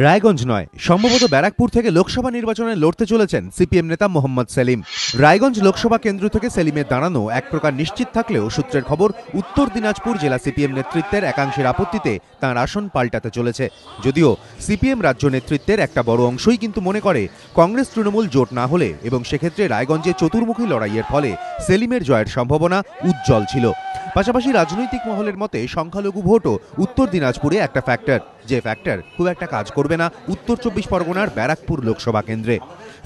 রায়গঞ্জ নয়, সম্ভবত ব্যারাকপুর থেকে লোকসভা নির্বাচনে লড়তে চলেছেন সিপিএম নেতা মোহাম্মদ সেলিম। রায়গঞ্জ লোকসভা কেন্দ্র থেকে সেলিমের দাঁড়ানো এক প্রকার নিশ্চিত থাকলেও সূত্রের খবর উত্তর দিনাজপুর জেলা সিপিএম নেতৃত্বের একাংশের আপত্তিতে তাঁর আসন পাল্টাতে চলেছে। যদিও সিপিএম রাজ্য নেতৃত্বের একটা বড় অংশই কিন্তু মনে করে কংগ্রেস তৃণমূল জোট না হলে এবং সেক্ষেত্রে রায়গঞ্জে চতুর্মুখী লড়াইয়ের ফলে সেলিমের জয়ের সম্ভাবনা উজ্জ্বল ছিল। পাশাপাশি রাজনৈতিক মহলের মতে সংখ্যালঘু ভোটও উত্তর দিনাজপুরে একটা ফ্যাক্টর, যে ফ্যাক্টর খুব একটা কাজ করবে না উত্তর 24 পরগনার ব্যারাকপুর লোকসভা কেন্দ্রে।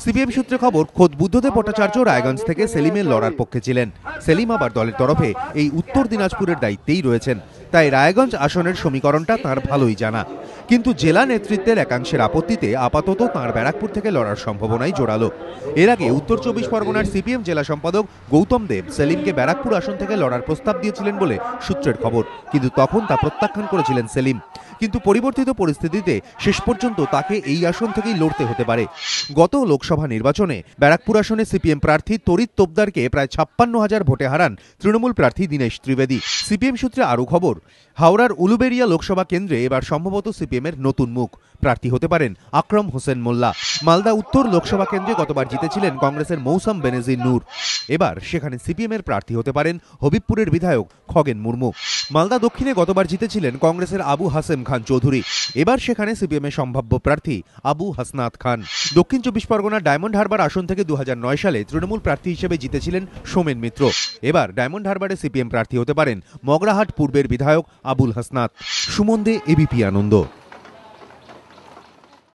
সিপিএম সূত্রে খবর, খোদ বুদ্ধদেব ভট্টাচার্য রায়গঞ্জ থেকে সেলিমের লড়ার পক্ষে ছিলেন। সেলিম আবার দলের তরফে এই উত্তর দিনাজপুরের দায়িত্বেই রয়েছেন, তাই রায়গঞ্জ আসনের সমীকরণটা তাঁর ভালোই জানা। কিন্তু জেলা নেতৃত্বের একাংশের আপত্তিতে আপাতত তাঁর ব্যারাকপুর থেকে লড়ার সম্ভাবনাই জোরালো। এর আগে উত্তর 24 পরগনার সিপিএম জেলা সম্পাদক গৌতম দেব সেলিমকে ব্যারাকপুর আসন থেকে লড়ার প্রস্তাব দিয়েছিলেন বলে সূত্রের খবর, কিন্তু তখন তা প্রত্যাখ্যান করেছিলেন সেলিম। কিন্তু পরিবর্তিত পরিস্থিতিতে শেষ পর্যন্ত তাকে এই আসন থেকেই লড়তে হতে পারে। গত লোকসভা নির্বাচনে ব্যারাকপুর আসনে সিপিএম প্রার্থী তরিত তোপদারকে প্রায় 56,000 ভোটে হারান তৃণমূল প্রার্থী দীনেশ ত্রিবেদী। সিপিএম সূত্রে আরও খবর, হাওড়ার উলুবেড়িয়া লোকসভা কেন্দ্রে এবার সম্ভবত সিপিএমের নতুন মুখ প্রার্থী হতে পারেন আকরম হোসেন মোল্লা। মালদা উত্তর লোকসভা কেন্দ্রে গতবার জিতেছিলেন কংগ্রেসের মৌসাম বেনজির নূর, এবার সেখানে সিপিএমের প্রার্থী হতে পারেন হবিবপুরের বিধায়ক খগেন মুর্মু। মালদা দক্ষিণে গতবার জিতেছিলেন কংগ্রেসের আবু হাসেম খান চৌধুরী, এবার সেখানে সিপিএমের সম্ভাব্য প্রার্থী আবু হাসনাত খান। দক্ষিণ 24 পরগনার ডায়মন্ড হারবার আসন থেকে 2009 সালে তৃণমূল প্রার্থী হিসেবে জিতেছিলেন সোমেন মিত্র, এবার ডায়মন্ড হারবারে সিপিএম প্রার্থী হতে পারেন মগরাহাট পূর্বের বিধায়ক আবুল হাসনাত। সুমন দে, এবিপি আনন্দ।